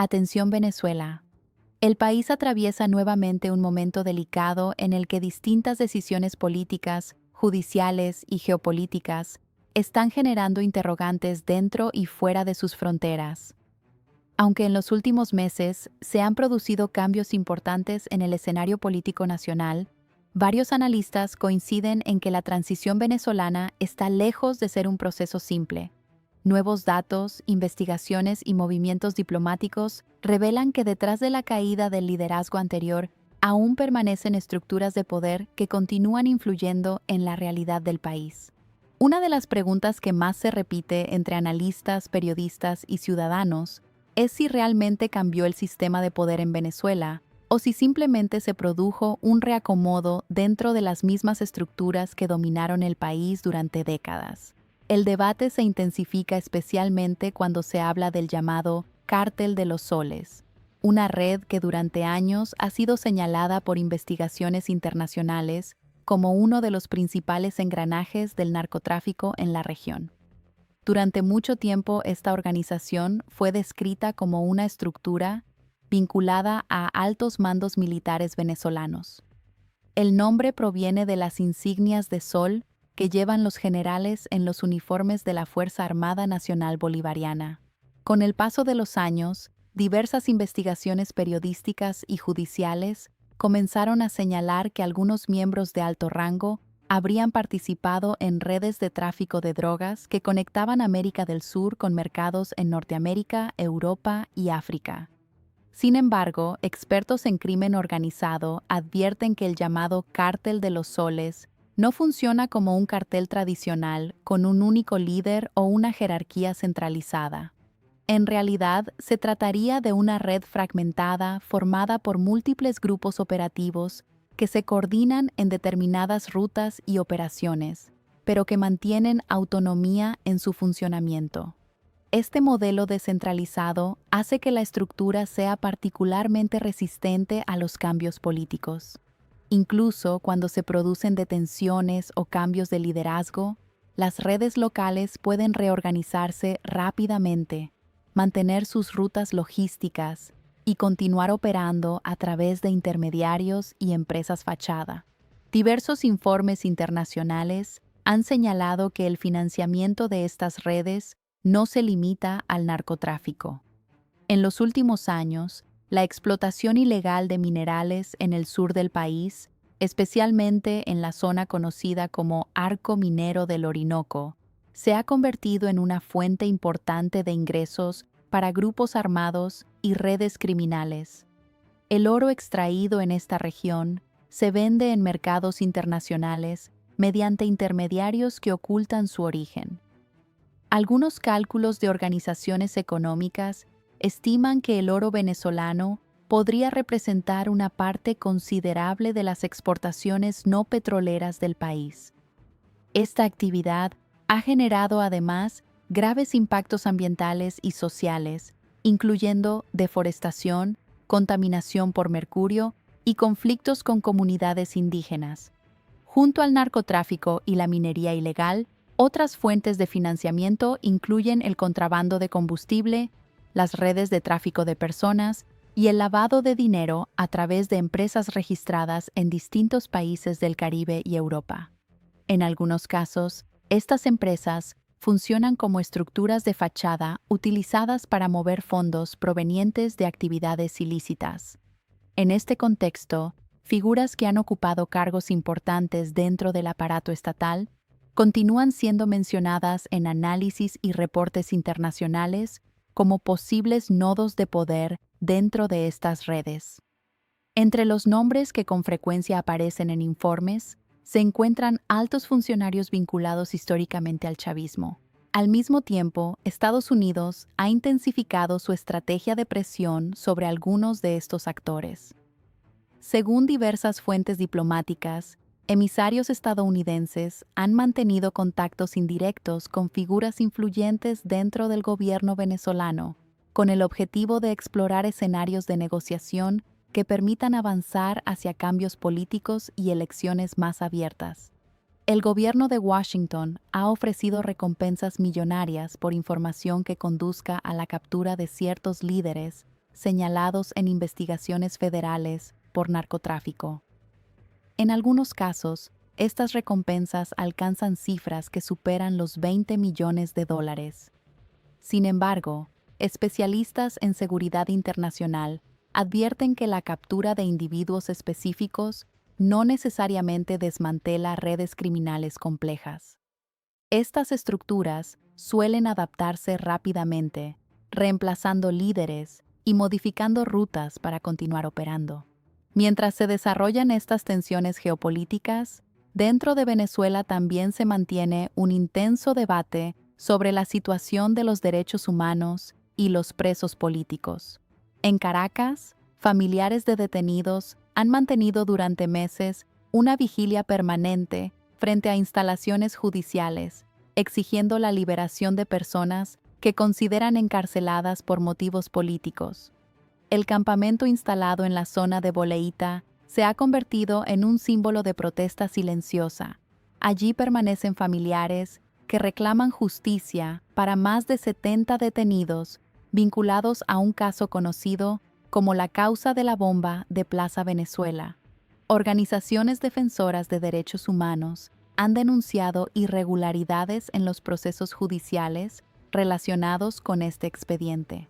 Atención Venezuela. El país atraviesa nuevamente un momento delicado en el que distintas decisiones políticas, judiciales y geopolíticas están generando interrogantes dentro y fuera de sus fronteras. Aunque en los últimos meses se han producido cambios importantes en el escenario político nacional, varios analistas coinciden en que la transición venezolana está lejos de ser un proceso simple. Nuevos datos, investigaciones y movimientos diplomáticos revelan que detrás de la caída del liderazgo anterior aún permanecen estructuras de poder que continúan influyendo en la realidad del país. Una de las preguntas que más se repite entre analistas, periodistas y ciudadanos es si realmente cambió el sistema de poder en Venezuela o si simplemente se produjo un reacomodo dentro de las mismas estructuras que dominaron el país durante décadas. El debate se intensifica especialmente cuando se habla del llamado Cártel de los Soles, una red que durante años ha sido señalada por investigaciones internacionales como uno de los principales engranajes del narcotráfico en la región. Durante mucho tiempo, esta organización fue descrita como una estructura vinculada a altos mandos militares venezolanos. El nombre proviene de las insignias de sol que llevan los generales en los uniformes de la Fuerza Armada Nacional Bolivariana. Con el paso de los años, diversas investigaciones periodísticas y judiciales comenzaron a señalar que algunos miembros de alto rango habrían participado en redes de tráfico de drogas que conectaban América del Sur con mercados en Norteamérica, Europa y África. Sin embargo, expertos en crimen organizado advierten que el llamado Cártel de los Soles no funciona como un cartel tradicional con un único líder o una jerarquía centralizada. En realidad, se trataría de una red fragmentada formada por múltiples grupos operativos que se coordinan en determinadas rutas y operaciones, pero que mantienen autonomía en su funcionamiento. Este modelo descentralizado hace que la estructura sea particularmente resistente a los cambios políticos. Incluso cuando se producen detenciones o cambios de liderazgo, las redes locales pueden reorganizarse rápidamente, mantener sus rutas logísticas y continuar operando a través de intermediarios y empresas fachada. Diversos informes internacionales han señalado que el financiamiento de estas redes no se limita al narcotráfico. En los últimos años, la explotación ilegal de minerales en el sur del país, especialmente en la zona conocida como Arco Minero del Orinoco, se ha convertido en una fuente importante de ingresos para grupos armados y redes criminales. El oro extraído en esta región se vende en mercados internacionales mediante intermediarios que ocultan su origen. Algunos cálculos de organizaciones económicas estiman que el oro venezolano podría representar una parte considerable de las exportaciones no petroleras del país. Esta actividad ha generado además graves impactos ambientales y sociales, incluyendo deforestación, contaminación por mercurio y conflictos con comunidades indígenas. Junto al narcotráfico y la minería ilegal, otras fuentes de financiamiento incluyen el contrabando de combustible, las redes de tráfico de personas y el lavado de dinero a través de empresas registradas en distintos países del Caribe y Europa. En algunos casos, estas empresas funcionan como estructuras de fachada utilizadas para mover fondos provenientes de actividades ilícitas. En este contexto, figuras que han ocupado cargos importantes dentro del aparato estatal continúan siendo mencionadas en análisis y reportes internacionales como posibles nodos de poder dentro de estas redes. Entre los nombres que con frecuencia aparecen en informes, se encuentran altos funcionarios vinculados históricamente al chavismo. Al mismo tiempo, Estados Unidos ha intensificado su estrategia de presión sobre algunos de estos actores. Según diversas fuentes diplomáticas, emisarios estadounidenses han mantenido contactos indirectos con figuras influyentes dentro del gobierno venezolano, con el objetivo de explorar escenarios de negociación que permitan avanzar hacia cambios políticos y elecciones más abiertas. El gobierno de Washington ha ofrecido recompensas millonarias por información que conduzca a la captura de ciertos líderes, señalados en investigaciones federales por narcotráfico. En algunos casos, estas recompensas alcanzan cifras que superan los 20 millones de dólares. Sin embargo, especialistas en seguridad internacional advierten que la captura de individuos específicos no necesariamente desmantela redes criminales complejas. Estas estructuras suelen adaptarse rápidamente, reemplazando líderes y modificando rutas para continuar operando. Mientras se desarrollan estas tensiones geopolíticas, dentro de Venezuela también se mantiene un intenso debate sobre la situación de los derechos humanos y los presos políticos. En Caracas, familiares de detenidos han mantenido durante meses una vigilia permanente frente a instalaciones judiciales, exigiendo la liberación de personas que consideran encarceladas por motivos políticos. El campamento instalado en la zona de Boleíta se ha convertido en un símbolo de protesta silenciosa. Allí permanecen familiares que reclaman justicia para más de 70 detenidos vinculados a un caso conocido como la causa de la bomba de Plaza Venezuela. Organizaciones defensoras de derechos humanos han denunciado irregularidades en los procesos judiciales relacionados con este expediente.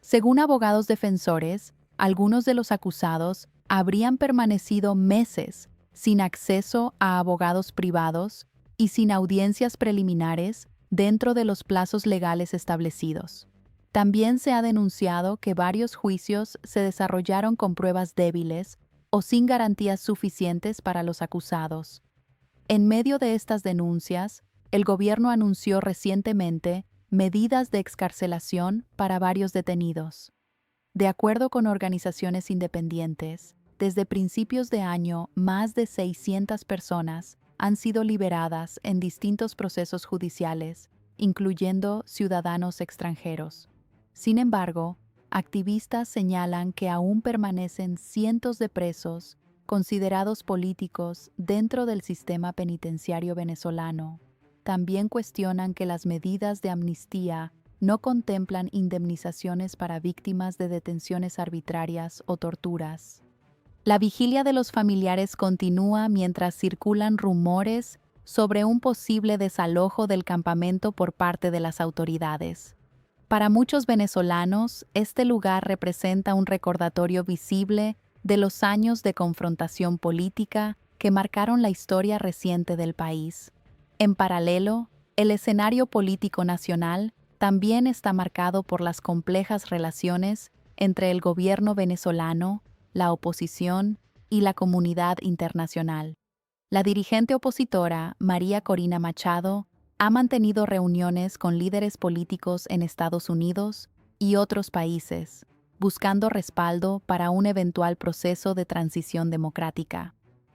Según abogados defensores, algunos de los acusados habrían permanecido meses sin acceso a abogados privados y sin audiencias preliminares dentro de los plazos legales establecidos. También se ha denunciado que varios juicios se desarrollaron con pruebas débiles o sin garantías suficientes para los acusados. En medio de estas denuncias, el gobierno anunció recientemente medidas de excarcelación para varios detenidos. De acuerdo con organizaciones independientes, desde principios de año, más de 600 personas han sido liberadas en distintos procesos judiciales, incluyendo ciudadanos extranjeros. Sin embargo, activistas señalan que aún permanecen cientos de presos considerados políticos dentro del sistema penitenciario venezolano. También cuestionan que las medidas de amnistía no contemplan indemnizaciones para víctimas de detenciones arbitrarias o torturas. La vigilia de los familiares continúa mientras circulan rumores sobre un posible desalojo del campamento por parte de las autoridades. Para muchos venezolanos, este lugar representa un recordatorio visible de los años de confrontación política que marcaron la historia reciente del país. En paralelo, el escenario político nacional también está marcado por las complejas relaciones entre el gobierno venezolano, la oposición y la comunidad internacional. La dirigente opositora, María Corina Machado, ha mantenido reuniones con líderes políticos en Estados Unidos y otros países, buscando respaldo para un eventual proceso de transición democrática.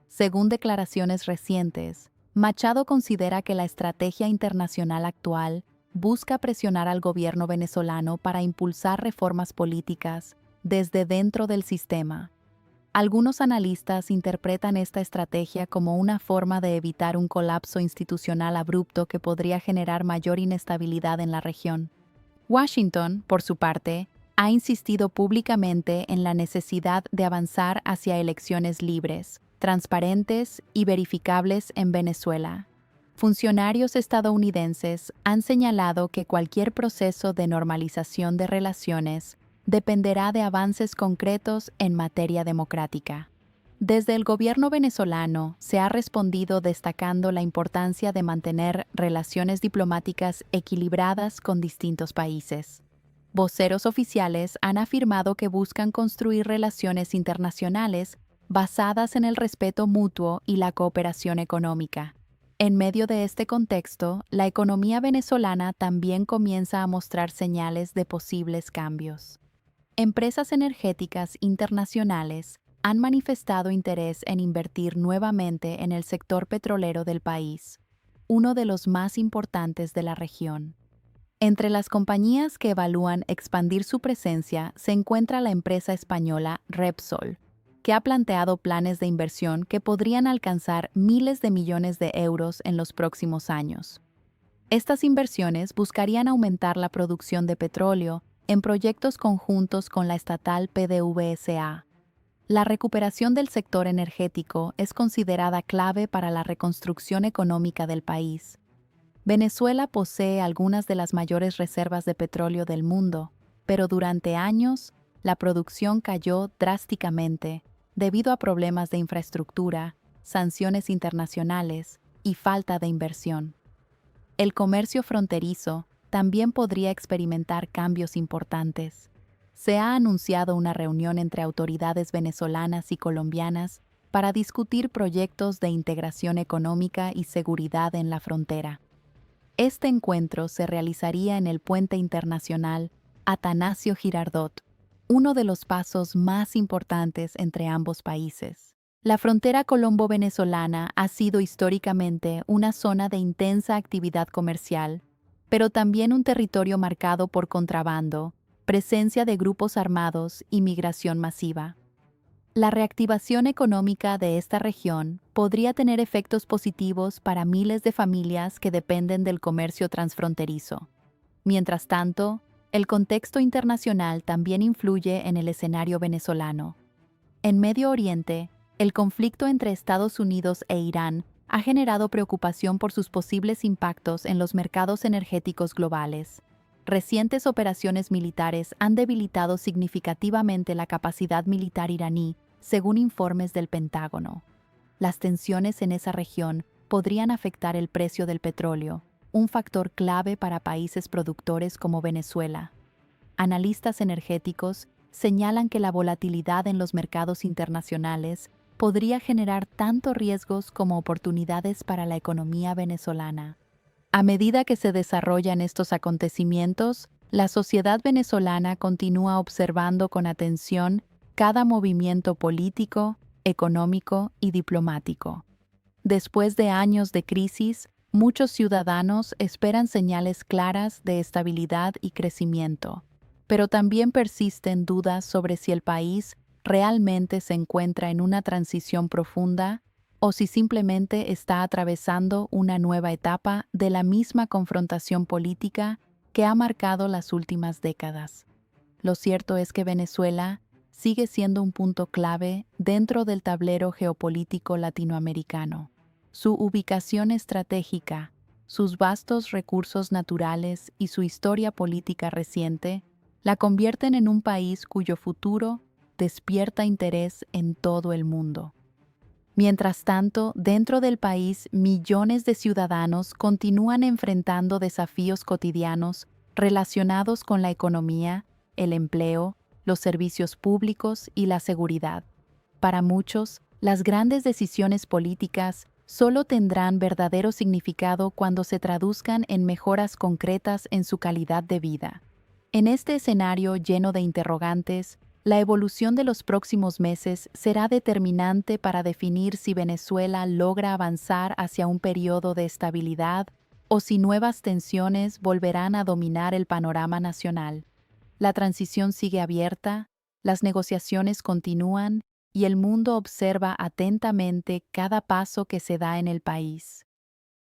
Según declaraciones recientes, Machado considera que la estrategia internacional actual busca presionar al gobierno venezolano para impulsar reformas políticas desde dentro del sistema. Algunos analistas interpretan esta estrategia como una forma de evitar un colapso institucional abrupto que podría generar mayor inestabilidad en la región. Washington, por su parte, ha insistido públicamente en la necesidad de avanzar hacia elecciones libres, transparentes y verificables en Venezuela. Funcionarios estadounidenses han señalado que cualquier proceso de normalización de relaciones dependerá de avances concretos en materia democrática. Desde el gobierno venezolano se ha respondido destacando la importancia de mantener relaciones diplomáticas equilibradas con distintos países. Voceros oficiales han afirmado que buscan construir relaciones internacionales basadas en el respeto mutuo y la cooperación económica. En medio de este contexto, la economía venezolana también comienza a mostrar señales de posibles cambios. Empresas energéticas internacionales han manifestado interés en invertir nuevamente en el sector petrolero del país, uno de los más importantes de la región. Entre las compañías que evalúan expandir su presencia se encuentra la empresa española Repsol, que ha planteado planes de inversión que podrían alcanzar miles de millones de euros en los próximos años. Estas inversiones buscarían aumentar la producción de petróleo en proyectos conjuntos con la estatal PDVSA. La recuperación del sector energético es considerada clave para la reconstrucción económica del país. Venezuela posee algunas de las mayores reservas de petróleo del mundo, pero durante años la producción cayó drásticamente debido a problemas de infraestructura, sanciones internacionales y falta de inversión. El comercio fronterizo también podría experimentar cambios importantes. Se ha anunciado una reunión entre autoridades venezolanas y colombianas para discutir proyectos de integración económica y seguridad en la frontera. Este encuentro se realizaría en el puente internacional Atanasio Girardot, uno de los pasos más importantes entre ambos países. La frontera colombo-venezolana ha sido históricamente una zona de intensa actividad comercial, pero también un territorio marcado por contrabando, presencia de grupos armados y migración masiva. La reactivación económica de esta región podría tener efectos positivos para miles de familias que dependen del comercio transfronterizo. Mientras tanto, el contexto internacional también influye en el escenario venezolano. En Medio Oriente, el conflicto entre Estados Unidos e Irán ha generado preocupación por sus posibles impactos en los mercados energéticos globales. Recientes operaciones militares han debilitado significativamente la capacidad militar iraní, según informes del Pentágono. Las tensiones en esa región podrían afectar el precio del petróleo, un factor clave para países productores como Venezuela. Analistas energéticos señalan que la volatilidad en los mercados internacionales podría generar tanto riesgos como oportunidades para la economía venezolana. A medida que se desarrollan estos acontecimientos, la sociedad venezolana continúa observando con atención cada movimiento político, económico y diplomático. Después de años de crisis, muchos ciudadanos esperan señales claras de estabilidad y crecimiento, pero también persisten dudas sobre si el país realmente se encuentra en una transición profunda o si simplemente está atravesando una nueva etapa de la misma confrontación política que ha marcado las últimas décadas. Lo cierto es que Venezuela sigue siendo un punto clave dentro del tablero geopolítico latinoamericano. Su ubicación estratégica, sus vastos recursos naturales y su historia política reciente la convierten en un país cuyo futuro despierta interés en todo el mundo. Mientras tanto, dentro del país, millones de ciudadanos continúan enfrentando desafíos cotidianos relacionados con la economía, el empleo, los servicios públicos y la seguridad. Para muchos, las grandes decisiones políticas solo tendrán verdadero significado cuando se traduzcan en mejoras concretas en su calidad de vida. En este escenario lleno de interrogantes, la evolución de los próximos meses será determinante para definir si Venezuela logra avanzar hacia un periodo de estabilidad o si nuevas tensiones volverán a dominar el panorama nacional. La transición sigue abierta, las negociaciones continúan y el mundo observa atentamente cada paso que se da en el país.